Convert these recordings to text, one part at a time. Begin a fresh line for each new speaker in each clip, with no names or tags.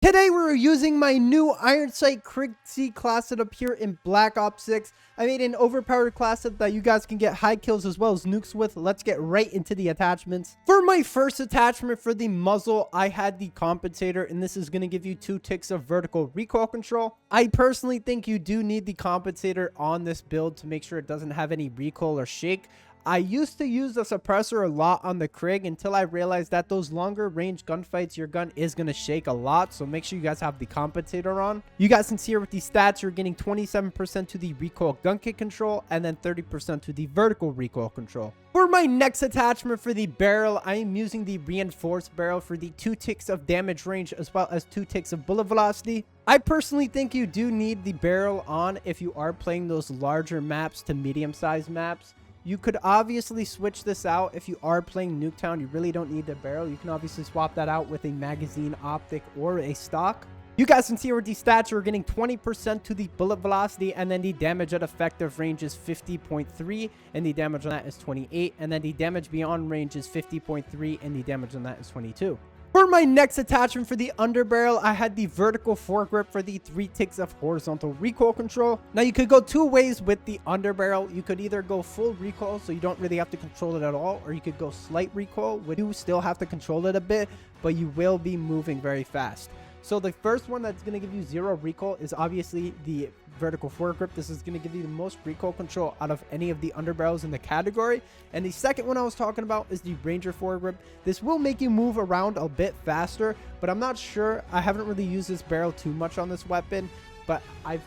Today we're using my new Iron Sight Krig C class setup here in Black Ops 6. I made an overpowered class setup that you guys can get high kills as well as nukes with. Let's get right into the attachments. For my first attachment for the muzzle, I had the compensator, and this is going to give you 2 ticks of vertical recoil control. I personally think you do need the compensator on this build to make sure it doesn't have any recoil or shake. I used to use the suppressor a lot on the Krig until I realized that those longer range gunfights, your gun is going to shake a lot. So make sure you guys have the compensator on. You guys can see here with these stats, you're getting 27% to the recoil gun kick control and then 30% to the vertical recoil control. For my next attachment for the barrel, I am using the reinforced barrel for the 2 ticks of damage range as well as 2 ticks of bullet velocity. I personally think you do need the barrel on if you are playing those larger maps to medium-sized maps. You could obviously switch this out if you are playing Nuketown. You really don't need the barrel. You can obviously swap that out with a magazine, optic, or a stock. You guys can see here with these stats, you're getting 20% to the bullet velocity, and then the damage at effective range is 50.3, and the damage on that is 28, and then the damage beyond range is 50.3, and the damage on that is 22. For my next attachment for the underbarrel, I had the vertical foregrip for the 3 ticks of horizontal recoil control. Now, you could go 2 ways with the underbarrel. You could either go full recoil, so you don't really have to control it at all, or you could go slight recoil, where you still have to control it a bit, but you will be moving very fast. So the first one that's going to give you 0 recoil is obviously the vertical foregrip. This is going to give you the most recoil control out of any of the underbarrels in the category. And the second one I was talking about is the ranger foregrip. This will make you move around a bit faster, but I'm not sure. I haven't really used this barrel too much on this weapon, but I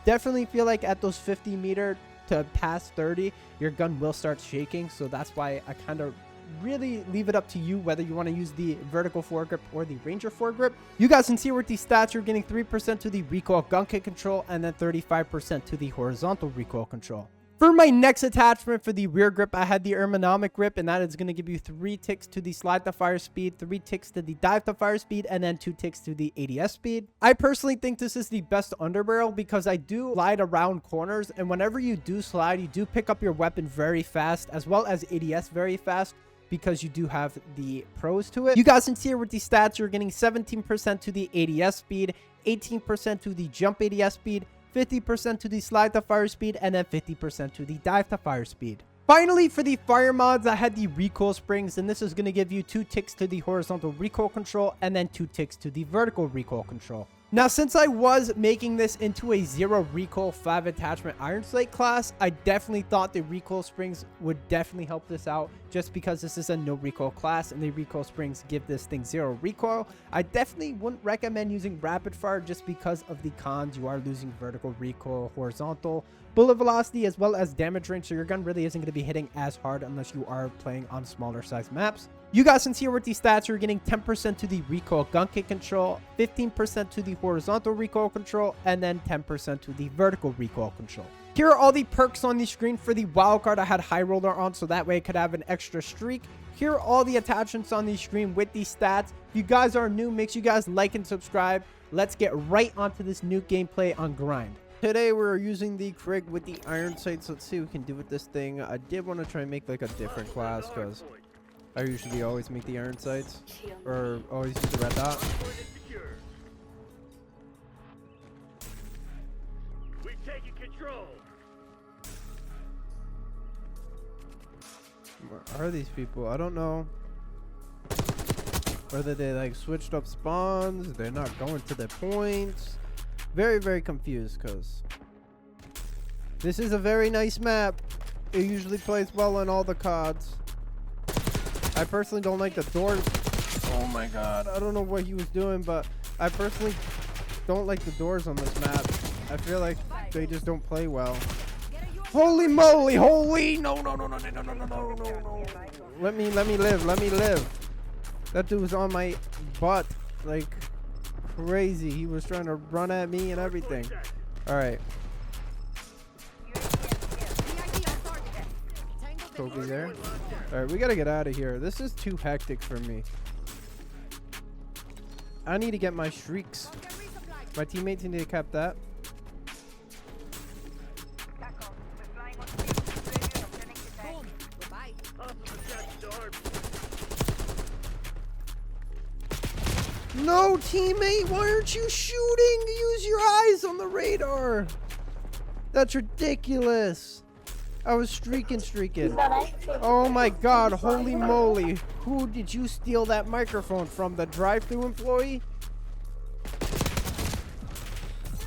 definitely feel like at those 50 meter to past 30, your gun will start shaking. So that's why I kind of really leave it up to you whether you want to use the vertical foregrip or the ranger foregrip. You guys can see with these stats, you're getting 3% to the recoil gun kick control and then 35% to the horizontal recoil control. For my next attachment for the rear grip, I had the ergonomic grip, and that is going to give you 3 ticks to the slide to fire speed, 3 ticks to the dive to fire speed, and then 2 ticks to the ADS speed. I personally think this is the best underbarrel because I do slide around corners, and whenever you do slide, you do pick up your weapon very fast as well as ADS very fast, because you do have the pros to it. You guys can see here with these stats, you're getting 17% to the ADS speed, 18% to the jump ADS speed, 50% to the slide to fire speed, and then 50% to the dive to fire speed. Finally, for the fire mods, I had the recoil springs, and this is going to give you 2 ticks to the horizontal recoil control and then 2 ticks to the vertical recoil control. Now, since I was making this into a 0 recoil 5 attachment Iron Sight class, I definitely thought the recoil springs would definitely help this out just because this is a no recoil class and the recoil springs give this thing 0 recoil. I definitely wouldn't recommend using rapid fire just because of the cons. You are losing vertical recoil, horizontal, bullet velocity, as well as damage range, so your gun really isn't going to be hitting as hard unless you are playing on smaller size maps. You guys can see here with these stats, you're getting 10% to the recoil gun kick control, 15% to the horizontal recoil control, and then 10% to the vertical recoil control. Here are all the perks on the screen. For the wildcard, I had high roller on, so that way I could have an extra streak. Here are all the attachments on the screen with these stats. If you guys are new, make sure you guys like and subscribe. Let's get right onto this new gameplay on Grind. Today we're using the Krig with the Iron Sights. Let's see what we can do with this thing. I did want to try and make like a different class because I usually always make the Iron Sights or always use the red dot.
We've taken control.
Where are these people? I don't know. Whether they like switched up spawns, they're not going to the points. Very, very confused because this is a very nice map. It usually plays well on all the CODs. I personally don't like the doors. Oh my god, I don't know what he was doing, but I personally don't like the doors on this map. I feel like they just don't play well. Holy moly, holy, no. Let me live. That dude was on my butt like crazy. He was trying to run at me and everything. All right. Kobe there. All right, we gotta get out of here. This is too hectic for me. I need to get my shrieks. My teammates need to cap that. No, teammate, why aren't you shooting? Use your eyes on the radar. That's ridiculous. I was streaking. Oh my god, holy moly. Who did you steal that microphone from? The drive-thru employee?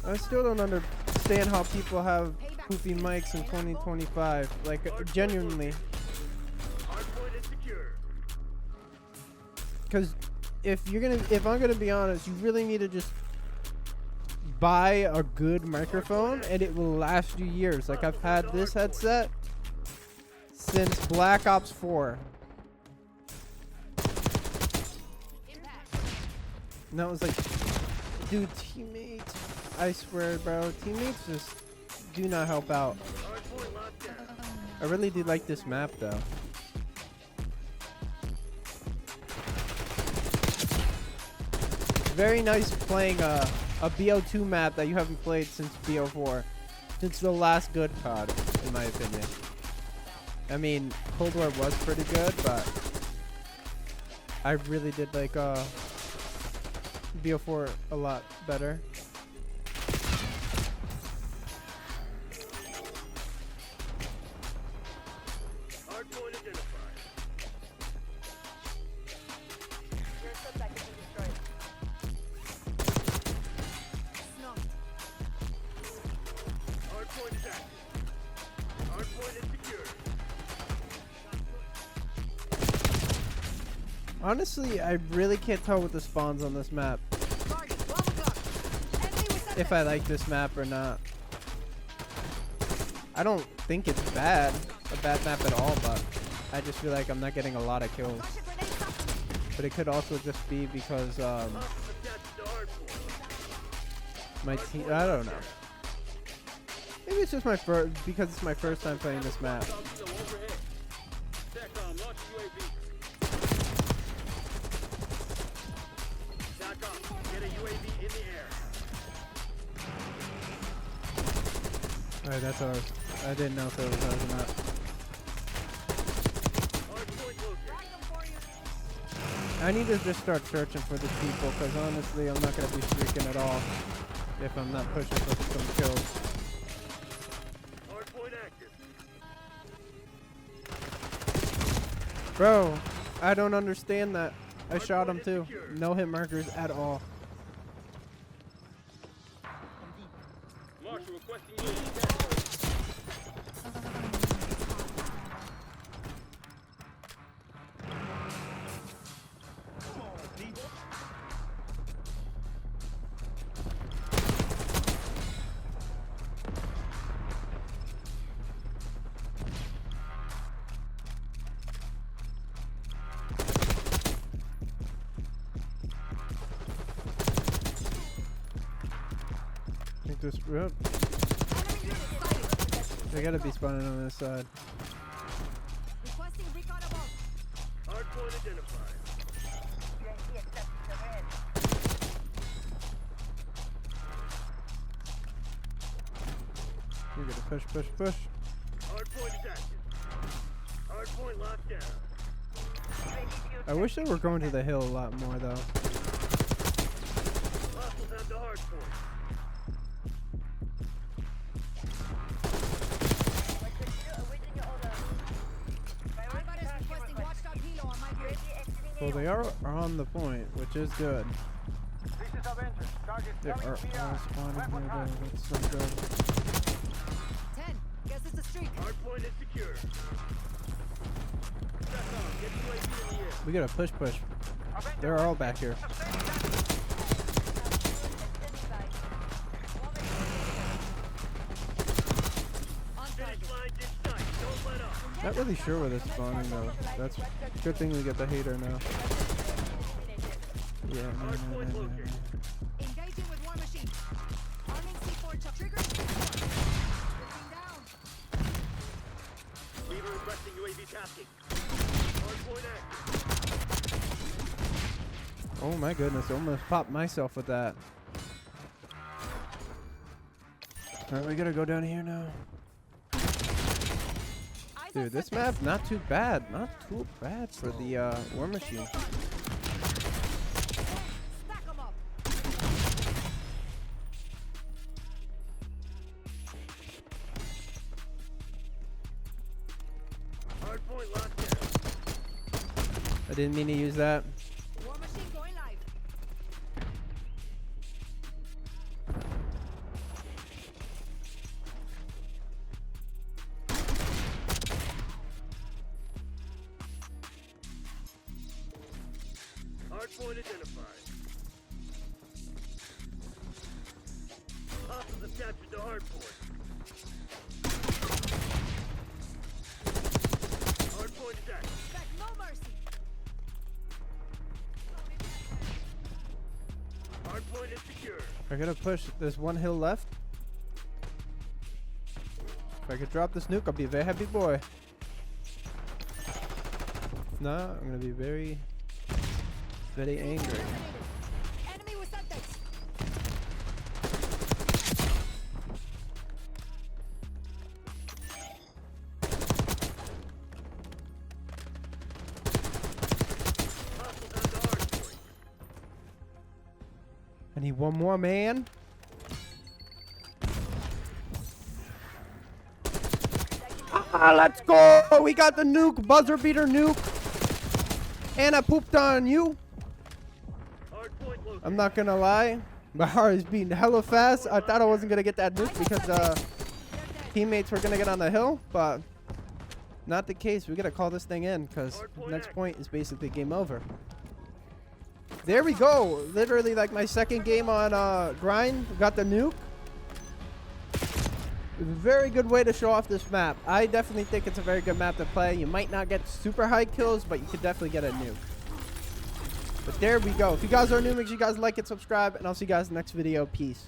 I still don't understand how people have poopy mics in 2025. Like, genuinely. Because if I'm gonna be honest, you really need to just buy a good microphone and it will last you years. Like, I've had this headset since Black Ops 4. And that was like, dude, teammates, I swear, bro, teammates just do not help out. I really do like this map, though. Very nice playing a BO2 map that you haven't played since BO4. Since the last good COD, in my opinion. I mean, Cold War was pretty good, but I really did like BO4 a lot better.
Hardpoint identified. Hardpoint is active. Hardpoint is secure.
Honestly, I really can't tell with the spawns on this map. If I like this map or not. I don't think it's bad. A bad map at all, but I just feel like I'm not getting a lot of kills. But it could also just be because my team, I don't know. Maybe it's just my first, because it's my first time playing this map. Alright, that's ours. I didn't know if it was ours or not. I need to just start searching for these people, because honestly, I'm not going to be streaking at all if I'm not pushing for some kills. Bro, I don't understand that. I shot him too. No hit markers at all.
Marshal requesting you.
I think this. Yep. They gotta be spawning on this side.
Requesting recon above.
Hardpoint identified.
We gotta push.
Hardpoint is active. Hardpoint locked down.
I wish they were going to the hill a lot more though.
Hostiles have the hardpoint.
Well, they are on the point, which is good. They are all spawning here though. That's so good.
10. Guess it's a streak.
Hardpoint is secure. Get UAV in the air.
We gotta push. They're all back here.
Finish line in sight. Don't let up.
Not really sure where they're spawning though. That's good thing we get the hater now. Yeah.
Hardpoint located.
Engaging with war machine. Arming C4 chuck. Trigger. Looking down.
Weaver requesting UAV tasking. Hardpoint active.
Oh my goodness, I almost popped myself with that. Alright, we gotta go down here now. Dude, this map's not too bad. Not too bad for the war machine.
Stack 'em
didn't mean to use that.
War machine going live.
Hardpoint identified. Hostiles have captured the hardpoint. Hardpoint is active.
Expect no mercy.
Hardpoint is secure.
I gotta push. There's one hill left. If I could drop this nuke, I'll be a very happy boy. If not, I'm gonna be very, very angry.
Enemy with subtext.
Hostiles have the hardpoint.
I need one more, man. Ah, let's go! We got the nuke, buzzer beater nuke. And I pooped on you.
Hardpoint located.
I'm not gonna lie. My heart is beating hella fast. I thought I wasn't gonna get that nuke because teammates were gonna get on the hill, but not the case. We gotta call this thing in because next point is basically game over. There we go. Literally like my second game on grind. Got the nuke. Very good way to show off this map. I definitely think it's a very good map to play. You might not get super high kills, but you could definitely get a nuke. But there we go. If you guys are new, make sure you guys like it, subscribe, and I'll see you guys in the next video. Peace.